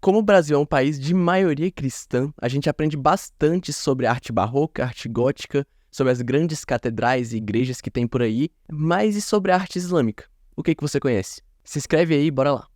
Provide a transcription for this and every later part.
Como o Brasil é um país de maioria cristã, a gente aprende bastante sobre arte barroca, arte gótica, sobre as grandes catedrais e igrejas que tem por aí, mas e sobre a arte islâmica? O que você conhece? Se inscreve aí, bora lá!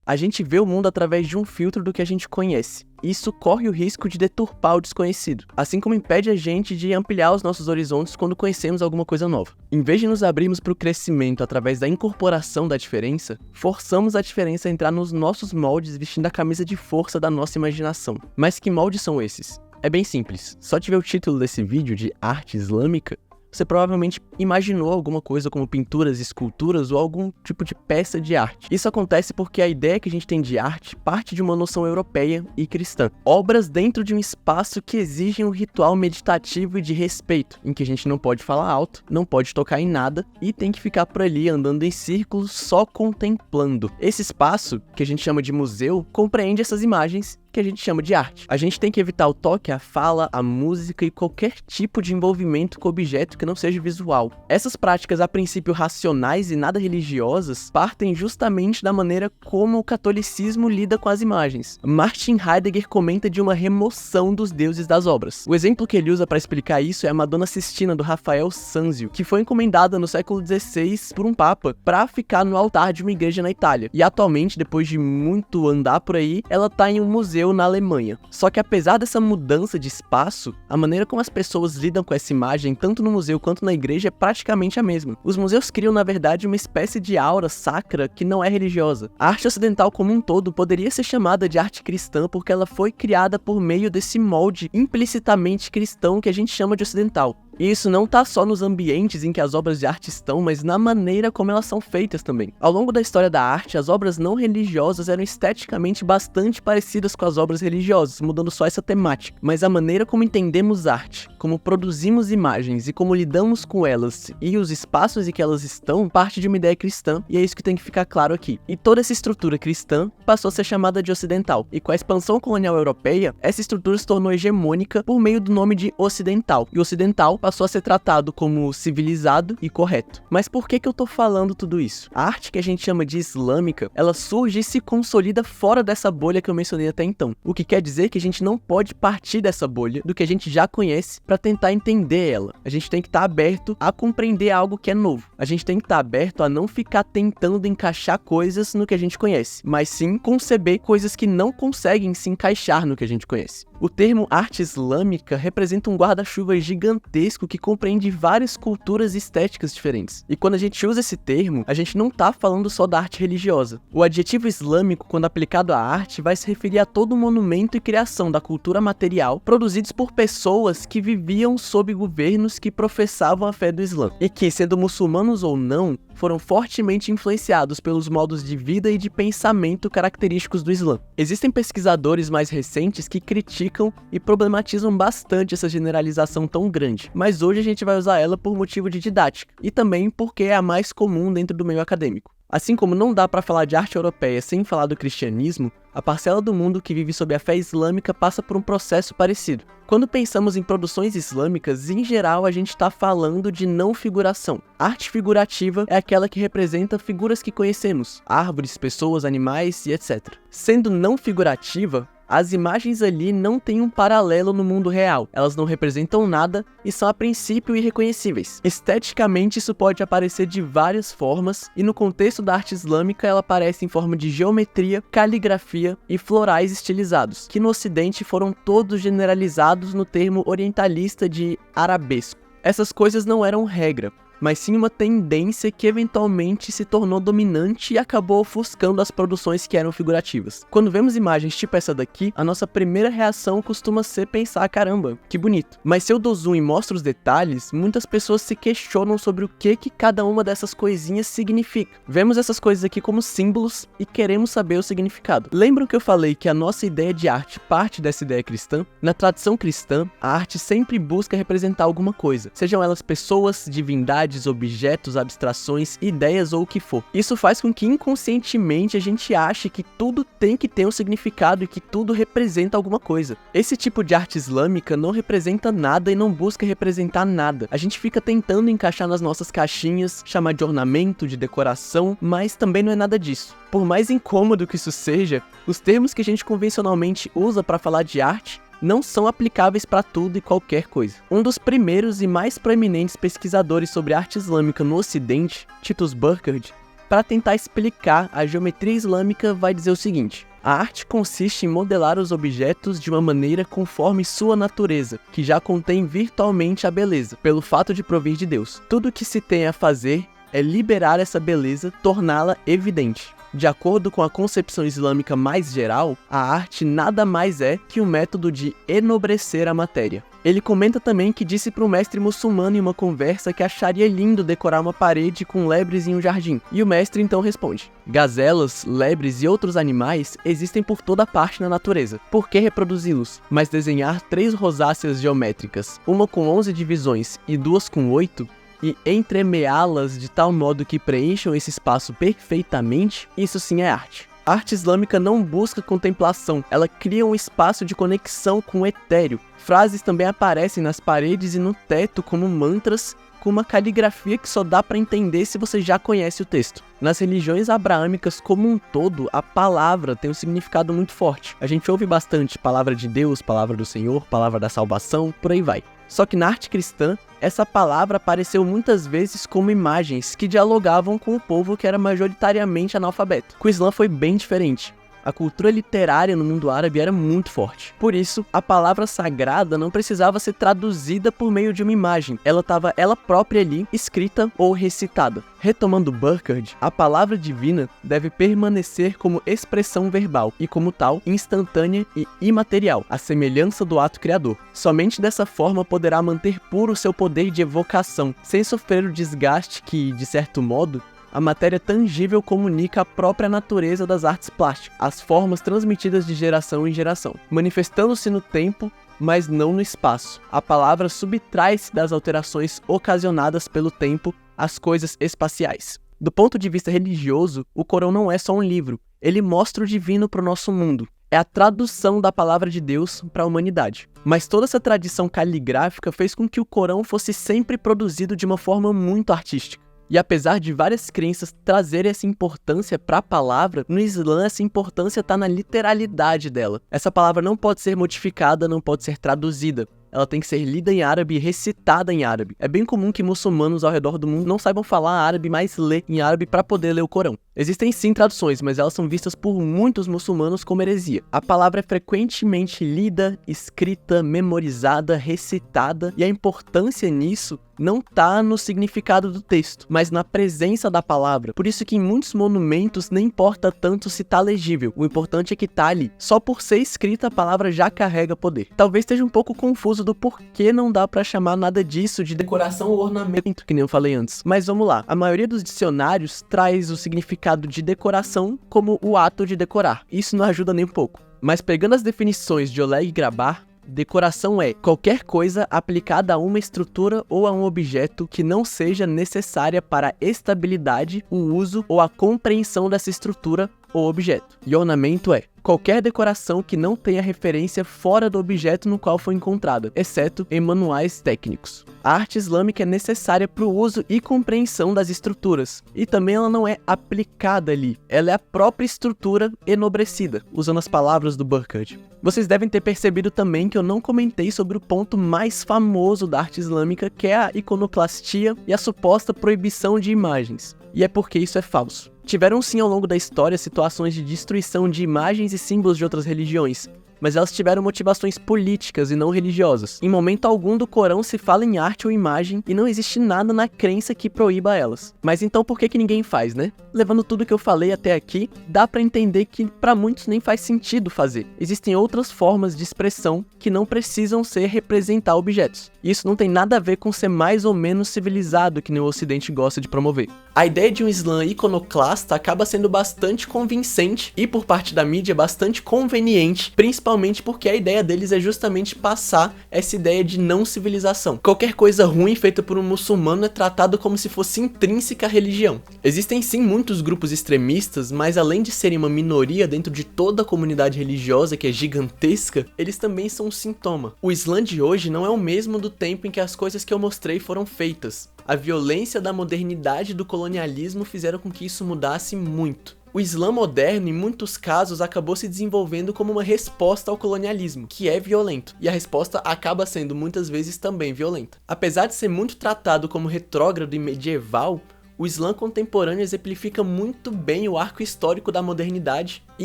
A gente vê o mundo através de um filtro do que a gente conhece. Isso corre o risco de deturpar o desconhecido, assim como impede a gente de ampliar os nossos horizontes quando conhecemos alguma coisa nova. Em vez de nos abrirmos para o crescimento através da incorporação da diferença, forçamos a diferença a entrar nos nossos moldes vestindo a camisa de força da nossa imaginação. Mas que moldes são esses? É bem simples, só de ver o título desse vídeo de arte islâmica, você provavelmente imaginou alguma coisa como pinturas, esculturas ou algum tipo de peça de arte. Isso acontece porque a ideia que a gente tem de arte parte de uma noção europeia e cristã. Obras dentro de um espaço que exigem um ritual meditativo e de respeito, em que a gente não pode falar alto, não pode tocar em nada e tem que ficar por ali andando em círculos só contemplando. Esse espaço, que a gente chama de museu, compreende essas imagens que a gente chama de arte. A gente tem que evitar o toque, a fala, a música e qualquer tipo de envolvimento com objeto que não seja visual. Essas práticas, a princípio racionais e nada religiosas, partem justamente da maneira como o catolicismo lida com as imagens. Martin Heidegger comenta de uma remoção dos deuses das obras. O exemplo que ele usa para explicar isso é a Madonna Sistina, do Rafael Sanzio, que foi encomendada no século XVI por um papa para ficar no altar de uma igreja na Itália. E atualmente, depois de muito andar por aí, ela está em um museu na Alemanha. Só que apesar dessa mudança de espaço, a maneira como as pessoas lidam com essa imagem, tanto no museu quanto na igreja, é praticamente a mesma. Os museus criam, na verdade, uma espécie de aura sacra que não é religiosa. A arte ocidental como um todo poderia ser chamada de arte cristã porque ela foi criada por meio desse molde implicitamente cristão que a gente chama de ocidental. E isso não tá só nos ambientes em que as obras de arte estão, mas na maneira como elas são feitas também. Ao longo da história da arte, as obras não religiosas eram esteticamente bastante parecidas com as obras religiosas, mudando só essa temática. Mas a maneira como entendemos arte, como produzimos imagens e como lidamos com elas e os espaços em que elas estão, parte de uma ideia cristã, e é isso que tem que ficar claro aqui. E toda essa estrutura cristã passou a ser chamada de ocidental, e com a expansão colonial europeia, essa estrutura se tornou hegemônica por meio do nome de ocidental, e o ocidental passou a ser tratado como civilizado e correto. Mas por que eu tô falando tudo isso? A arte que a gente chama de islâmica, ela surge e se consolida fora dessa bolha que eu mencionei até então. O que quer dizer que a gente não pode partir dessa bolha, do que a gente já conhece, para tentar entender ela. A gente tem que estar aberto a compreender algo que é novo. A gente tem que estar aberto a não ficar tentando encaixar coisas no que a gente conhece, mas sim conceber coisas que não conseguem se encaixar no que a gente conhece. O termo arte islâmica representa um guarda-chuva gigantesco que compreende várias culturas e estéticas diferentes. E quando a gente usa esse termo, a gente não tá falando só da arte religiosa. O adjetivo islâmico, quando aplicado à arte, vai se referir a todo monumento e criação da cultura material produzidos por pessoas que viviam sob governos que professavam a fé do Islã. E que, sendo muçulmanos ou não, foram fortemente influenciados pelos modos de vida e de pensamento característicos do Islã. Existem pesquisadores mais recentes que criticam e problematizam bastante essa generalização tão grande, mas hoje a gente vai usar ela por motivo de didática, e também porque é a mais comum dentro do meio acadêmico. Assim como não dá para falar de arte europeia sem falar do cristianismo, a parcela do mundo que vive sob a fé islâmica passa por um processo parecido. Quando pensamos em produções islâmicas, em geral a gente está falando de não figuração. Arte figurativa é aquela que representa figuras que conhecemos, árvores, pessoas, animais e etc. Sendo não figurativa, as imagens ali não têm um paralelo no mundo real, elas não representam nada e são a princípio irreconhecíveis. Esteticamente isso pode aparecer de várias formas e no contexto da arte islâmica ela aparece em forma de geometria, caligrafia e florais estilizados, que no ocidente foram todos generalizados no termo orientalista de arabesco. Essas coisas não eram regra, mas sim uma tendência que eventualmente se tornou dominante e acabou ofuscando as produções que eram figurativas. Quando vemos imagens tipo essa daqui, a nossa primeira reação costuma ser pensar, caramba, que bonito. Mas se eu dou zoom e mostro os detalhes, muitas pessoas se questionam sobre o que cada uma dessas coisinhas significa. Vemos essas coisas aqui como símbolos e queremos saber o significado. Lembram que eu falei que a nossa ideia de arte parte dessa ideia cristã? Na tradição cristã, a arte sempre busca representar alguma coisa, sejam elas pessoas, divindades, entidades, objetos, abstrações, ideias ou o que for. Isso faz com que inconscientemente a gente ache que tudo tem que ter um significado e que tudo representa alguma coisa. Esse tipo de arte islâmica não representa nada e não busca representar nada. A gente fica tentando encaixar nas nossas caixinhas, chamar de ornamento, de decoração, mas também não é nada disso. Por mais incômodo que isso seja, os termos que a gente convencionalmente usa para falar de arte não são aplicáveis para tudo e qualquer coisa. Um dos primeiros e mais proeminentes pesquisadores sobre arte islâmica no Ocidente, Titus Burckhardt, para tentar explicar a geometria islâmica, vai dizer o seguinte: a arte consiste em modelar os objetos de uma maneira conforme sua natureza, que já contém virtualmente a beleza, pelo fato de provir de Deus. Tudo o que se tem a fazer é liberar essa beleza, torná-la evidente. De acordo com a concepção islâmica mais geral, a arte nada mais é que um método de enobrecer a matéria. Ele comenta também que disse para um mestre muçulmano em uma conversa que acharia lindo decorar uma parede com lebres em um jardim. E o mestre então responde: gazelas, lebres e outros animais existem por toda parte na natureza. Por que reproduzi-los? Mas desenhar 3 rosáceas geométricas, uma com 11 divisões e 2 com 8, e entremeá-las de tal modo que preencham esse espaço perfeitamente, isso sim é arte. A arte islâmica não busca contemplação, ela cria um espaço de conexão com o etéreo. Frases também aparecem nas paredes e no teto como mantras, com uma caligrafia que só dá para entender se você já conhece o texto. Nas religiões abraâmicas como um todo, a palavra tem um significado muito forte. A gente ouve bastante palavra de Deus, palavra do Senhor, palavra da salvação, por aí vai. Só que na arte cristã, essa palavra apareceu muitas vezes como imagens que dialogavam com o povo que era majoritariamente analfabeto. Com o Islã foi bem diferente. A cultura literária no mundo árabe era muito forte. Por isso, a palavra sagrada não precisava ser traduzida por meio de uma imagem. Ela estava ela própria ali, escrita ou recitada. Retomando Burckhardt, a palavra divina deve permanecer como expressão verbal e, como tal, instantânea e imaterial, à semelhança do ato criador. Somente dessa forma poderá manter puro seu poder de evocação, sem sofrer o desgaste que, de certo modo, a matéria tangível comunica a própria natureza das artes plásticas, as formas transmitidas de geração em geração, manifestando-se no tempo, mas não no espaço. A palavra subtrai-se das alterações ocasionadas pelo tempo às coisas espaciais. Do ponto de vista religioso, o Corão não é só um livro, ele mostra o divino para o nosso mundo. É a tradução da palavra de Deus para a humanidade. Mas toda essa tradição caligráfica fez com que o Corão fosse sempre produzido de uma forma muito artística. E apesar de várias crenças trazerem essa importância para a palavra, no Islã essa importância está na literalidade dela. Essa palavra não pode ser modificada, não pode ser traduzida. Ela tem que ser lida em árabe e recitada em árabe. É bem comum que muçulmanos ao redor do mundo não saibam falar árabe, mas ler em árabe para poder ler o Corão. Existem sim traduções, mas elas são vistas por muitos muçulmanos como heresia. A palavra é frequentemente lida, escrita, memorizada, recitada, e a importância nisso não tá no significado do texto, mas na presença da palavra. Por isso que em muitos monumentos nem importa tanto se tá legível, o importante é que tá ali. Só por ser escrita a palavra já carrega poder. Talvez esteja um pouco confuso do porquê não dá pra chamar nada disso de decoração ou ornamento, que nem eu falei antes. Mas vamos lá, a maioria dos dicionários traz o significado de decoração como o ato de decorar. Isso não ajuda nem um pouco. Mas pegando as definições de Oleg Grabar, decoração é qualquer coisa aplicada a uma estrutura ou a um objeto que não seja necessária para a estabilidade, o uso ou a compreensão dessa estrutura ou objeto. E ornamento é qualquer decoração que não tenha referência fora do objeto no qual foi encontrada, exceto em manuais técnicos. A arte islâmica é necessária para o uso e compreensão das estruturas, e também ela não é aplicada ali, ela é a própria estrutura enobrecida, usando as palavras do Burckhardt. Vocês devem ter percebido também que eu não comentei sobre o ponto mais famoso da arte islâmica, que é a iconoclastia e a suposta proibição de imagens. E é porque isso é falso. Tiveram sim ao longo da história situações de destruição de imagens e símbolos de outras religiões, mas elas tiveram motivações políticas e não religiosas. Em momento algum do Corão se fala em arte ou imagem e não existe nada na crença que proíba elas. Mas então por que ninguém faz, né? Levando tudo que eu falei até aqui, dá pra entender que pra muitos nem faz sentido fazer. Existem outras formas de expressão que não precisam ser representar objetos. Isso não tem nada a ver com ser mais ou menos civilizado que nem o Ocidente gosta de promover. A ideia de um Islã iconoclasta acaba sendo bastante convincente e por parte da mídia bastante conveniente, principalmente principalmente porque a ideia deles é justamente passar essa ideia de não civilização. Qualquer coisa ruim feita por um muçulmano é tratado como se fosse intrínseca à religião. Existem sim muitos grupos extremistas, mas além de serem uma minoria dentro de toda a comunidade religiosa que é gigantesca, eles também são um sintoma. O Islã de hoje não é o mesmo do tempo em que as coisas que eu mostrei foram feitas. A violência da modernidade e do colonialismo fizeram com que isso mudasse muito. O Islã moderno, em muitos casos, acabou se desenvolvendo como uma resposta ao colonialismo, que é violento, e a resposta acaba sendo muitas vezes também violenta. Apesar de ser muito tratado como retrógrado e medieval, o Islã contemporâneo exemplifica muito bem o arco histórico da modernidade, e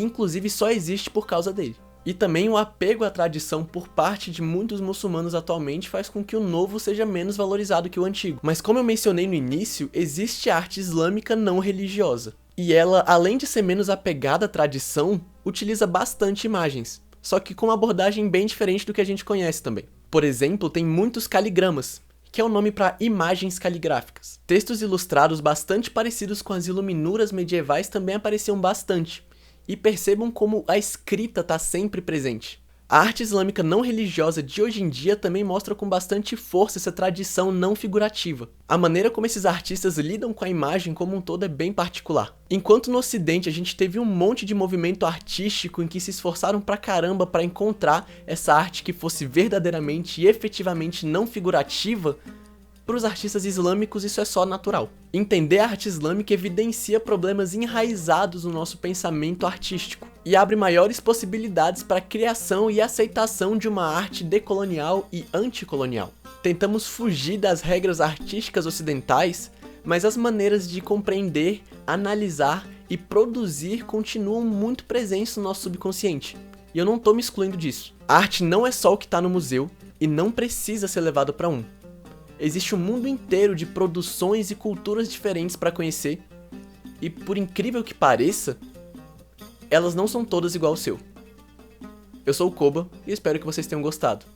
inclusive só existe por causa dele. E também o apego à tradição por parte de muitos muçulmanos atualmente faz com que o novo seja menos valorizado que o antigo. Mas como eu mencionei no início, existe arte islâmica não religiosa. E ela, além de ser menos apegada à tradição, utiliza bastante imagens, só que com uma abordagem bem diferente do que a gente conhece também. Por exemplo, tem muitos caligramas, que é o nome para imagens caligráficas. Textos ilustrados bastante parecidos com as iluminuras medievais também apareciam bastante, e percebam como a escrita está sempre presente. A arte islâmica não religiosa de hoje em dia também mostra com bastante força essa tradição não figurativa. A maneira como esses artistas lidam com a imagem como um todo é bem particular. Enquanto no Ocidente a gente teve um monte de movimento artístico em que se esforçaram pra caramba para encontrar essa arte que fosse verdadeiramente e efetivamente não figurativa, para os artistas islâmicos isso é só natural. Entender a arte islâmica evidencia problemas enraizados no nosso pensamento artístico e abre maiores possibilidades para a criação e aceitação de uma arte decolonial e anticolonial. Tentamos fugir das regras artísticas ocidentais, mas as maneiras de compreender, analisar e produzir continuam muito presentes no nosso subconsciente. E eu não tô me excluindo disso. A arte não é só o que tá no museu e não precisa ser levado para um. Existe um mundo inteiro de produções e culturas diferentes para conhecer, e por incrível que pareça, elas não são todas igual ao seu. Eu sou o Koba e espero que vocês tenham gostado.